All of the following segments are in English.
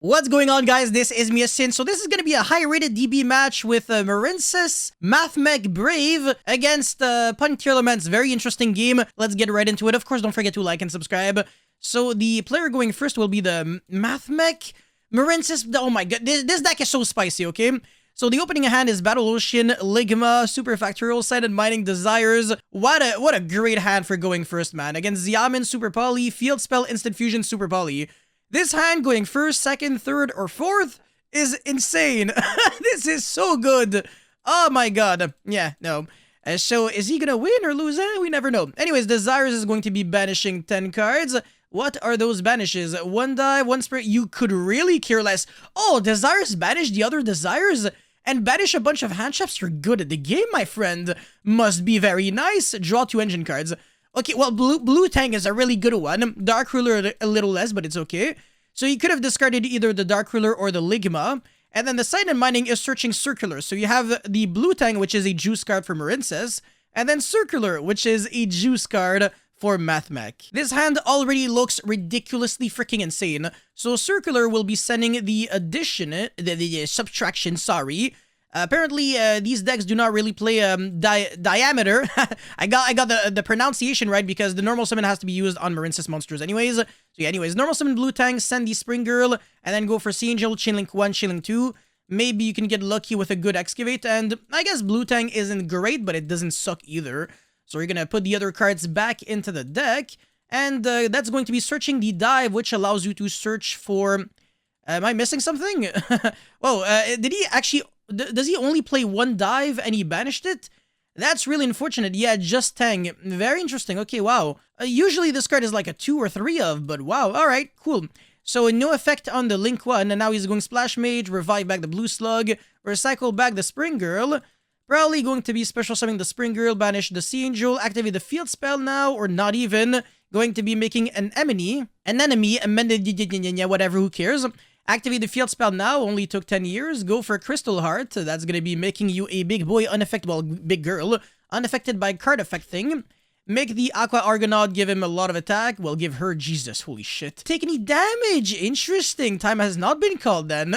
What's going on, guys? This is Sin. So this is going to be a high-rated DB match with Marincess, Mathmech Brave against P.U.N.K Tearlaments. Very interesting game. Let's get right into it. Of course, don't forget to like and subscribe. So the player going first will be the Mathmech. Marincess, oh my god, this deck is so spicy, okay? So the opening hand is Battle Ocean, Ligma, Super Factorial, Silent Mining, Desires. What a great hand for going first, man. Against Xiamen, Super Poly, Field Spell, Instant Fusion, Super Poly. This hand going first, second, third, or fourth is insane. This is so good. Oh my god. Yeah, no. So is he gonna win or lose? We never know. Anyways, Desires is going to be banishing 10 cards. What are those banishes? One die, one sprint. You could really care less. Oh, Desires banish the other Desires? And banish a bunch of hand traps? You're good at the game, my friend. Must be very nice. Draw 2 engine cards. Okay, well, Blue Tank is a really good one. Dark Ruler a little less, but it's okay. So you could have discarded either the Dark Ruler or the Ligma. And then the Silent Mining is searching Circular. So you have the Blue Tank, which is a juice card for Marincess. And then Circular, which is a juice card for Mathmech. This hand already looks ridiculously freaking insane. So Circular will be sending the addition, the subtraction, sorry. Apparently, these decks do not really play diameter. I got the pronunciation right because the normal summon has to be used on Marincess monsters anyways. So yeah, anyways, normal summon Blue Tank, send the Spring Girl, and then go for Sea Angel, Chainlink 1, Chainlink 2. Maybe you can get lucky with a good Excavate, and I guess Blue Tank isn't great, but it doesn't suck either. So you're gonna put the other cards back into the deck, and that's going to be searching the Dive, which allows you to search for... am I missing something? Whoa, did he actually... does he only play one Dive and he banished it? That's really unfortunate. Yeah, just Tang. Very interesting. Okay, wow. Usually this card is like a 2 or 3 of, but wow. Alright, cool. So no effect on the Link 1, and now he's going Splash Mage, revive back the Blue Slug, recycle back the Spring Girl. Probably going to be special summoning the Spring Girl, banish the Sea Angel, activate the Field Spell now, or not even. Going to be making an enemy, amended, whatever, who cares. Activate the Field Spell now, only took 10 years. Go for Crystal Heart, that's gonna be making you a big boy, unaffected, well, big girl, unaffected by card effect thing. Make the Aqua Argonaut give him a lot of attack. Well, give her, Jesus, holy shit. Take any damage, interesting. Time has not been called then.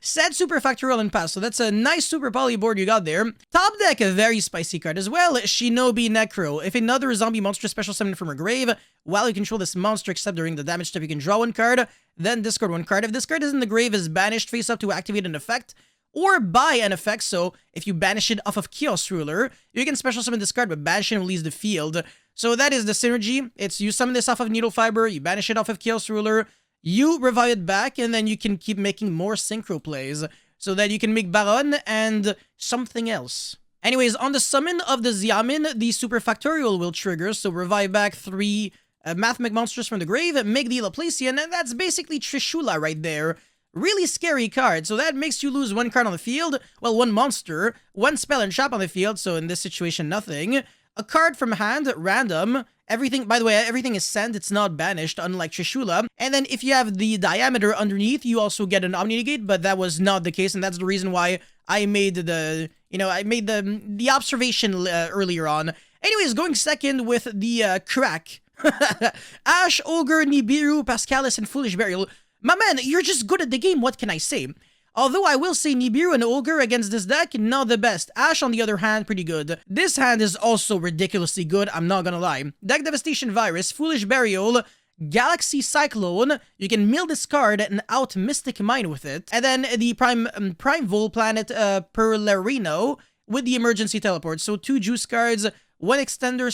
Set Super Factorial and pass, so that's a nice Super Poly board you got there. Top deck, a very spicy card as well. Shinobi Necro. If another zombie monster special summoned from her grave, while you control this monster except during the damage step, you can draw 1 card, then discard 1 card. If this card is in the grave, is banished face up to activate an effect, or buy an effect. So if you banish it off of Chaos Ruler, you can special summon this card, but banish it and release the field. So that is the synergy. It's you summon this off of Needle Fiber, you banish it off of Chaos Ruler, you revive it back, and then you can keep making more synchro plays so that you can make Baron and something else. Anyways, on the summon of the Xiamen, the Super Factorial will trigger, so revive back 3 Mathmech monsters from the grave, make the Laplacian, and that's basically Trishula right there. Really scary card, so that makes you lose 1 card on the field, well, 1 monster, 1 spell and trap on the field, so in this situation, nothing. A card from hand, random. Everything, by the way, everything is sent, it's not banished, unlike Trishula. And then if you have the diameter underneath, you also get an Omni Negate, but that was not the case, and that's the reason why I made the, I made the observation earlier on. Anyways, going second with the crack. Ash, Ogre, Nibiru, Pascalis, and Foolish Burial. My man, you're just good at the game, what can I say? Although I will say Nibiru and Ogre against this deck, not the best. Ash, on the other hand, pretty good. This hand is also ridiculously good, I'm not gonna lie. Deck Devastation Virus, Foolish Burial, Galaxy Cyclone, you can mill this card and out Mystic Mine with it. And then the Prime Vol Planet Perlerino with the Emergency Teleport. So 2 juice cards, 1 extender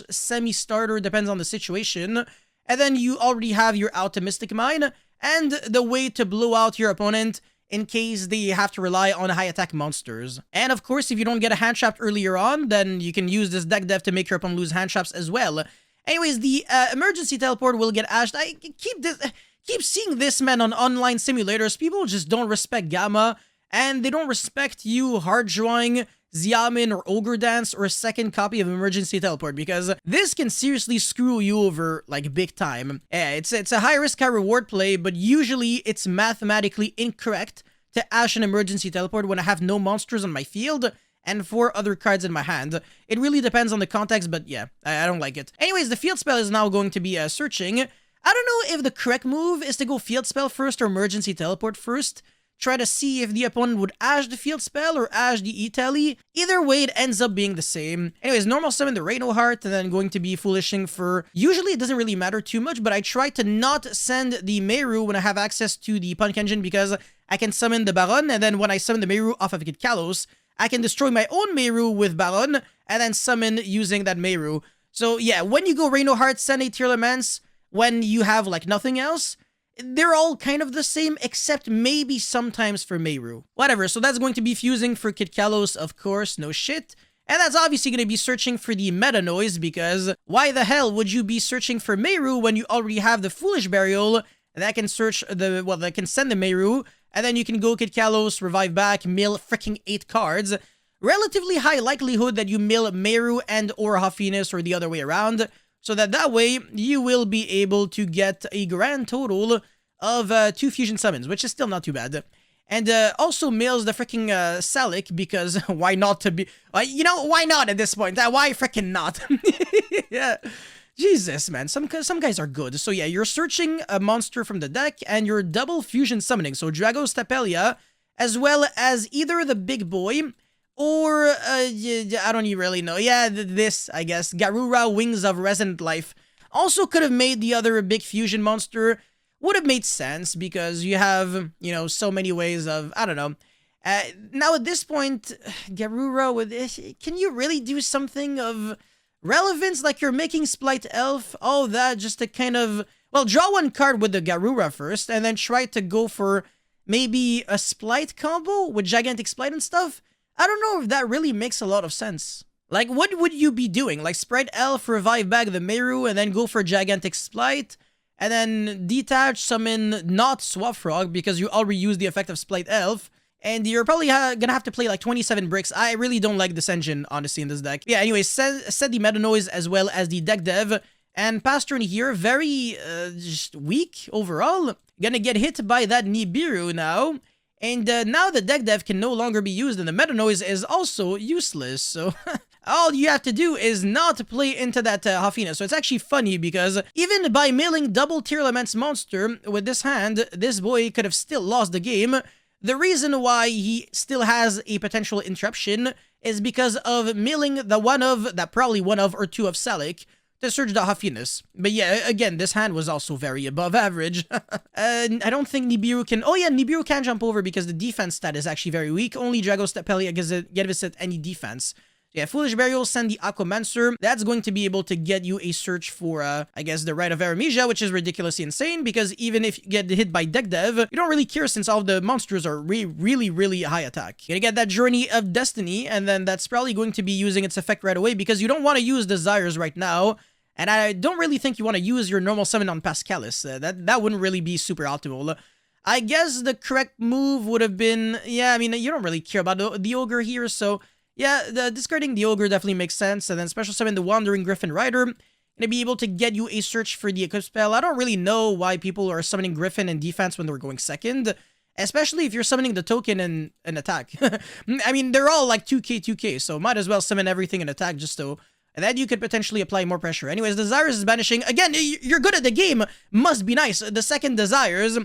/ semi-starter, depends on the situation. And then you already have your out Mystic Mine, and the way to blow out your opponent in case they have to rely on high attack monsters. And of course, if you don't get a hand trap earlier on, then you can use this deck dev to make your opponent lose hand traps as well. Anyways, the Emergency Teleport will get ashed. I keep seeing this, man, on online simulators. People just don't respect Gamma, and they don't respect you hard drawing Xiamen or Ogre Dance or a second copy of Emergency Teleport, because this can seriously screw you over, like, big time. Yeah, it's a high risk, high reward play, but usually it's mathematically incorrect to ash an Emergency Teleport when I have no monsters on my field and 4 other cards in my hand. It really depends on the context, but yeah, I don't like it. Anyways, the Field Spell is now going to be searching. I don't know if the correct move is to go Field Spell first or Emergency Teleport first. Try to see if the opponent would Ash the Field Spell or Ash the E-Tally. Either way, it ends up being the same. Anyways, normal summon the Rhino Heart, and then going to be Foolishing for... Usually, it doesn't really matter too much, but I try to not send the Meru when I have access to the P.U.N.K engine because I can summon the Baron, and then when I summon the Meru off of Kid Kalos, I can destroy my own Meru with Baron, and then summon using that Meru. So yeah, when you go Rhino Heart, send a Tearlaments, when you have like nothing else, they're all kind of the same, except maybe sometimes for Meru. Whatever, so that's going to be fusing for Kid Kalos, of course, no shit. And that's obviously going to be searching for the meta noise, because why the hell would you be searching for Meru when you already have the Foolish Burial that can search the, well, that can send the Meru, and then you can go Kid Kalos, revive back, mill freaking 8 cards. Relatively high likelihood that you mill Meru and or Haffinis or the other way around, so that way you will be able to get a grand total of 2 fusion summons, which is still not too bad. And also mills the freaking Salic, because why not to be... you know, why not at this point? Why freaking not? Yeah. Jesus, man. Some guys are good. So yeah, you're searching a monster from the deck, and you're double fusion summoning. So Dragos Tapelia, as well as either the big boy... Or, I don't really know. Yeah, this, I guess. Garura, Wings of Resonant Life. Also could have made the other big fusion monster. Would have made sense, because you have, you know, so many ways of, I don't know. Now at this point, Garura with this, can you really do something of relevance? Like you're making Splight Elf, all that, just to kind of, well, draw 1 card with the Garura first, and then try to go for maybe a Splight combo with Gigantic Splight and stuff. I don't know if that really makes a lot of sense. Like, what would you be doing? Like, Sprite Elf, revive back the Meru, and then go for Gigantic Splight, and then detach, summon not Swap Frog, because you already used the effect of Splight Elf, and you're probably gonna have to play like 27 bricks. I really don't like this engine, honestly, in this deck. Yeah, anyway, set the meta noise as well as the deck dev, and past turn here, very, just weak overall. Gonna get hit by that Nibiru now. And now the deck dev can no longer be used, and the meta noise is also useless. So all you have to do is not play into that Hafina. So it's actually funny, because even by milling double Tearlaments monster with this hand, this boy could have still lost the game. The reason why he still has a potential interruption is because of milling the probably one of or 2 of Salic to search the Haffinis. But yeah, again, this hand was also very above average. I don't think Nibiru can... Oh yeah, Nibiru can jump over because the defense stat is actually very weak. Only Dragos Tapelia gives it any defense. Yeah, Foolish Burial, send the Aquamancer. That's going to be able to get you a search for, I guess, the Rite of Aramesia, which is ridiculously insane, because even if you get hit by deck dev, you don't really care since all the monsters are really high attack. You're gonna get that Journey of Destiny, and then that's probably going to be using its effect right away, because you don't want to use Desires right now, and I don't really think you want to use your normal summon on Pascalis. That wouldn't really be super optimal. I guess the correct move would have been, yeah, I mean, you don't really care about the Ogre here, so... Yeah, discarding the Ogre definitely makes sense, and then special summon the Wandering Griffin Rider, gonna be able to get you a search for the Eclipse Spell. I don't really know why people are summoning Griffin in defense when they're going second, especially if you're summoning the token in an attack. I mean, they're all like 2k, so might as well summon everything in attack just so... And then you could potentially apply more pressure. Anyways, Desires is banishing. Again, you're good at the game. Must be nice. The second Desires,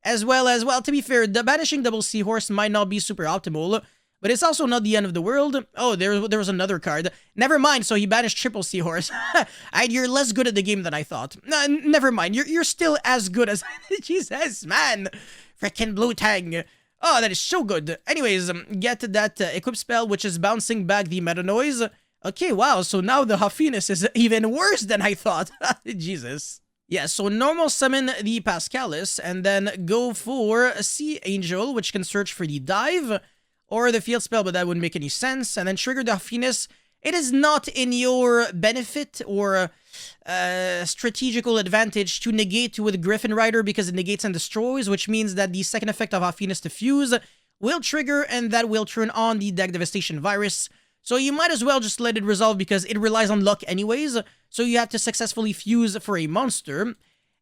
as well, to be fair, the banishing double Seahorse might not be super optimal, but it's also not the end of the world. Oh, there was another card. Never mind, so he banished triple Seahorse. You're less good at the game than I thought. Never mind, you're still as good as... Jesus, man. Frickin' Blue Tang. Oh, that is so good. Anyways, get that Eclipse Spell, which is bouncing back the Meta Noise. Okay, wow, so now the Haffinis is even worse than I thought. Jesus. Yeah, so normal summon the Pascalis, and then go for Sea Angel, which can search for the Dive, or the Field Spell, but that wouldn't make any sense, and then trigger the Haffinis. It is not in your benefit or strategical advantage to negate with Griffin Rider, because it negates and destroys, which means that the second effect of Haffinis to fuse will trigger, and that will turn on the Deck Devastation Virus. So you might as well just let it resolve, because it relies on luck anyways, so you have to successfully fuse for a monster.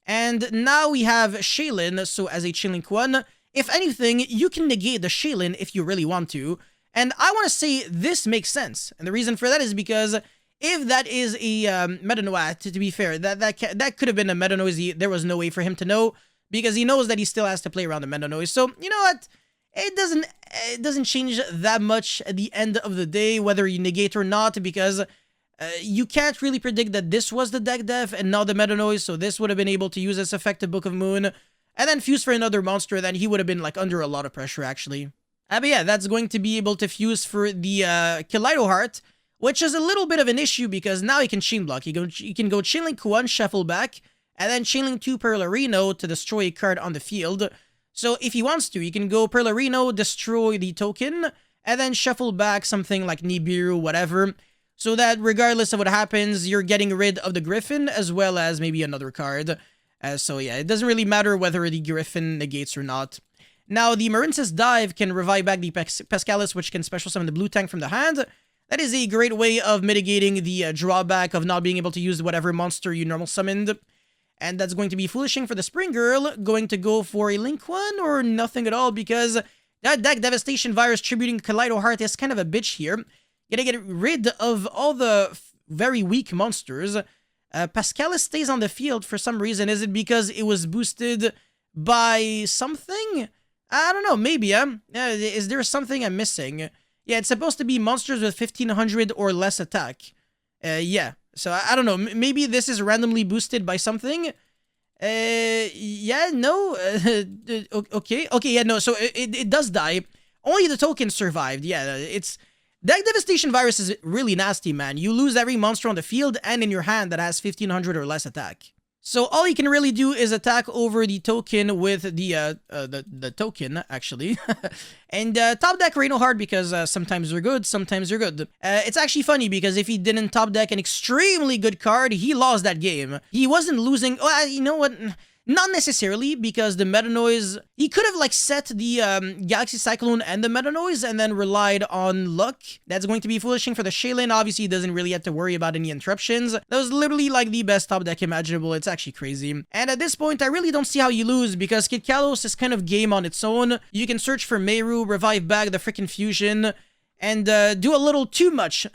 And now we have Shaylin, so as a Chilling one, if anything, you can negate the Shaylin if you really want to. And I want to say this makes sense, and the reason for that is because if that is a Meta Noise, to be fair, that could have been a Meta Noise. There was no way for him to know because he knows that he still has to play around the Meta Noise. So you know what? It doesn't change that much at the end of the day whether you negate or not, because you can't really predict that this was the deck def and not the Meta Noise. So this would have been able to use this effect of Book of Moon and then fuse for another monster. Then he would have been like under a lot of pressure actually. But yeah, that's going to be able to fuse for the Kaleido Heart, which is a little bit of an issue because now he can chain block. He can go Chainlink 1, shuffle back, and then Chainlink 2 Perlarino to destroy a card on the field. So if he wants to, he can go Perlarino, destroy the token, and then shuffle back something like Nibiru, whatever, so that regardless of what happens, you're getting rid of the Griffin as well as maybe another card. So yeah, it doesn't really matter whether the Griffin negates or not. Now, the Marincess Dive can revive back the Pascalis, which can special summon the blue tank from the hand. That is a great way of mitigating the drawback of not being able to use whatever monster you normal summoned. And that's going to be Foolishing for the Spring Girl, going to go for a Link 1 or nothing at all, because that deck Devastation Virus tributing Kaleido Heart is kind of a bitch here. Gotta get rid of all the very weak monsters. Pascalis stays on the field for some reason. Is it because it was boosted by something? I don't know, maybe, is there something I'm missing? Yeah, it's supposed to be monsters with 1500 or less attack. Yeah, so I don't know, maybe this is randomly boosted by something? Yeah, no, okay, yeah, no, so it does die. Only the token survived, yeah, it's... Deck Devastation Virus is really nasty, man. You lose every monster on the field and in your hand that has 1500 or less attack. So all you can really do is attack over the token with the token, actually. And top deck Reno Hard because sometimes they're good, sometimes they're good. It's actually funny because if he didn't top deck an extremely good card, he lost that game. He wasn't losing... Oh, you know what? Not necessarily, because the Meta Noise... He could have, like, set the Galaxy Cyclone and the Meta Noise and then relied on luck. That's going to be Foolishing for the Shaylin. Obviously, he doesn't really have to worry about any interruptions. That was literally, like, the best top deck imaginable. It's actually crazy. And at this point, I really don't see how you lose, because Kid Kalos is kind of game on its own. You can search for Meru, revive back the freaking fusion, and do a little too much.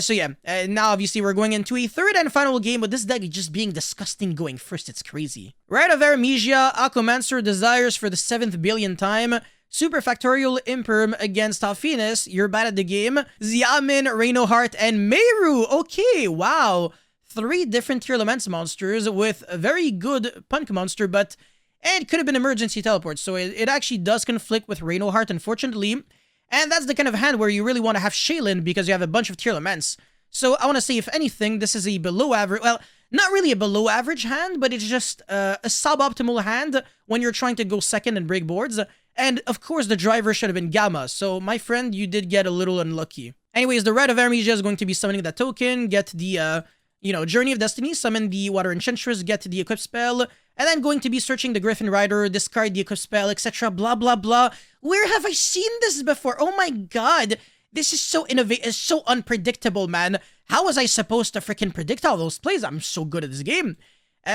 So yeah, now obviously we're going into a third and final game, but this deck is just being disgusting going first. It's crazy. Rite of Aramesia, Aquamancer Desires for the 7th billion time, Super Factorial Imperm against Alphinus, you're bad at the game, Xiamin, Reno Heart, and Meru. Okay, wow. 3 different Tearlaments monsters with a very good P.U.N.K monster, but it could have been Emergency Teleport, so it actually does conflict with Reno Heart, unfortunately. And that's the kind of hand where you really want to have Shaylin because you have a bunch of Tearlaments. So I want to say, if anything, this is a below average... Well, not really a below average hand, but it's just a suboptimal hand when you're trying to go second and break boards. And, of course, the driver should have been Gamma. So, my friend, you did get a little unlucky. Anyways, the Rite of Aramesia is going to be summoning that token, get the, Journey of Destiny, summon the Water Enchantress, get the Equip Spell, and then going to be searching the Griffin Rider, discard the Equip Spell, etc. Blah, blah, blah. Where have I seen this before? Oh my god. This is so innovative, so unpredictable, man. How was I supposed to freaking predict all those plays? I'm so good at this game.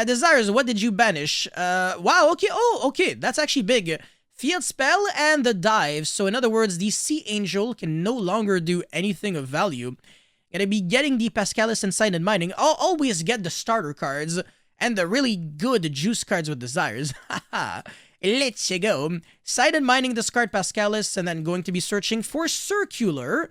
Desires, what did you banish? Wow, okay. Oh, okay. That's actually big. Field Spell and the Dive. So in other words, the Sea Angel can no longer do anything of value. Gonna be getting the Pascalis and Silent Mining. I'll always get the starter cards and the really good juice cards with Desires. Haha. Let's go. Silent Mining, discard Pascalis, and then going to be searching for Circular.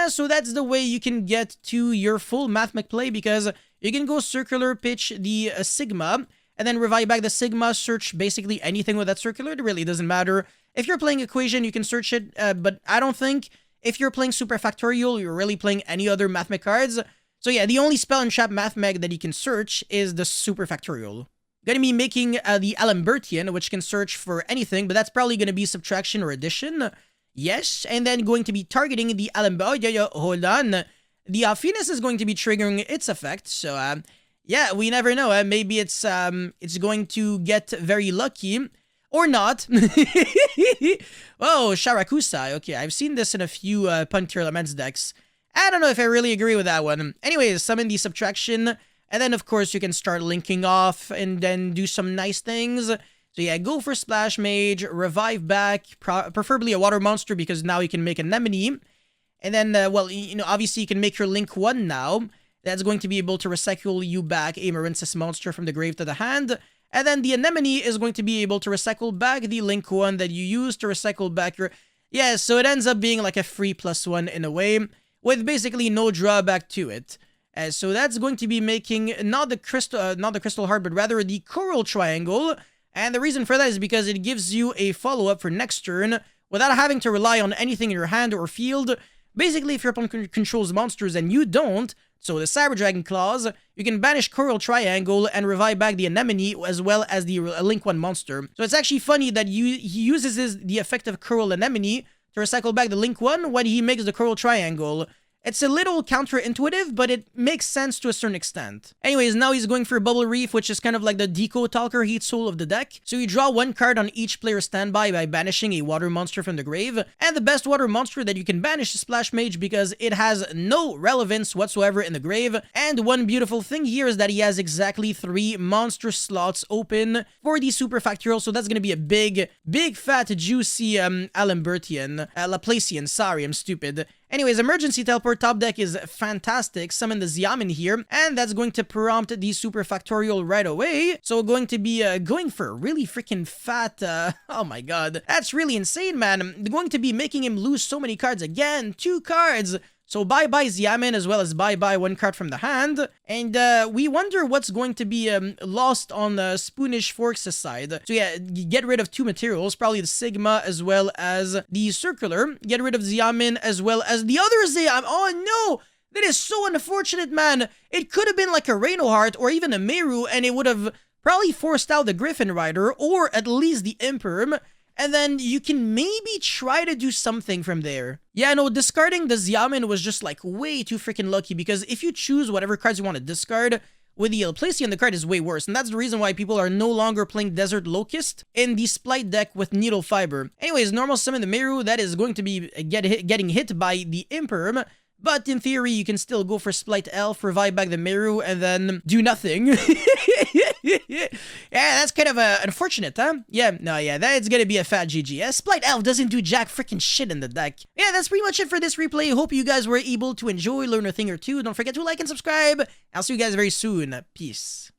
So that's the way you can get to your full Mathmech play, because you can go Circular, pitch the Sigma, and then revive back the Sigma, search basically anything with that Circular. It really doesn't matter. If you're playing Equation, you can search it, but I don't think if you're playing Super Factorial, you're really playing any other Mathmech cards. So yeah, the only spell in Trap Mathmech that you can search is the Super Factorial. Going to be making the Alambertian, which can search for anything, but that's probably going to be subtraction or addition. Yes, and then going to be targeting the Alambertian. Oh, hold on. The Alphinus is going to be triggering its effect, so yeah, we never know. Maybe it's going to get very lucky, or not. Oh, Sharakusai. Okay, I've seen this in a few P.U.N.K Tearlaments decks. I don't know if I really agree with that one. Anyways, summon the subtraction. And then, of course, you can start linking off and then do some nice things. So yeah, go for Splash Mage, revive back, preferably a water monster because now you can make an Anemone. And then, well, obviously you can make your Link 1 now. That's going to be able to recycle you back a Marincess monster from the grave to the hand. And then the Anemone is going to be able to recycle back the Link 1 that you used to recycle back your... Yeah, so it ends up being like a free +1 in a way, with basically no drawback to it. So that's going to be making not the crystal heart, but rather the coral triangle. And the reason for that is because it gives you a follow-up for next turn without having to rely on anything in your hand or field. Basically, if your opponent controls monsters and you don't, so the Cyber Dragon Claws, you can banish Coral Triangle and revive back the Anemone as well as the Link 1 monster. So it's actually funny that he uses the effect of Coral Anemone to recycle back the Link 1 when he makes the Coral Triangle. It's a little counterintuitive, but it makes sense to a certain extent. Anyways, now he's going for Bubble Reef, which is kind of like the Deco Talker Heat Soul of the deck. So you draw 1 card on each player's standby by banishing a water monster from the grave. And the best water monster that you can banish is Splash Mage because it has no relevance whatsoever in the grave. And one beautiful thing here is that he has exactly 3 monster slots open for the Super Factorial. So that's going to be a big, fat, juicy Laplacian. Sorry, I'm stupid. Anyways, Emergency Teleport top deck is fantastic. Summon the Xiamen here, and that's going to prompt the Super Factorial right away. So going to be going for a really freaking fat, oh my god. That's really insane, man. They're going to be making him lose so many cards again. 2 cards. So bye-bye Xiamen as well as bye-bye 1 card from the hand. And we wonder what's going to be lost on Spoonish Forks' side. So yeah, get rid of 2 materials, probably the Sigma as well as the Circular. Get rid of Xiamen as well as the other Xiamen. Oh no! That is so unfortunate, man. It could have been like a Rhino Heart or even a Meru, and it would have probably forced out the Griffin Rider or at least the Imperm. And then you can maybe try to do something from there. Yeah, no, discarding the Xiamen was just like way too freaking lucky because if you choose whatever cards you want to discard, with the Laplacian, the card is way worse. And that's the reason why people are no longer playing Desert Locust in the Splight deck with Needle Fiber. Anyways, normal summon the Meru, that is going to be getting hit by the Imperm. But in theory, you can still go for Splight Elf, revive back the Meru, and then do nothing. Yeah, that's kind of unfortunate, huh? Yeah, that's gonna be a fat GG. Splight Elf doesn't do jack freaking shit in the deck. Yeah, that's pretty much it for this replay. Hope you guys were able to enjoy, learn a thing or two. Don't forget to like and subscribe. I'll see you guys very soon. Peace.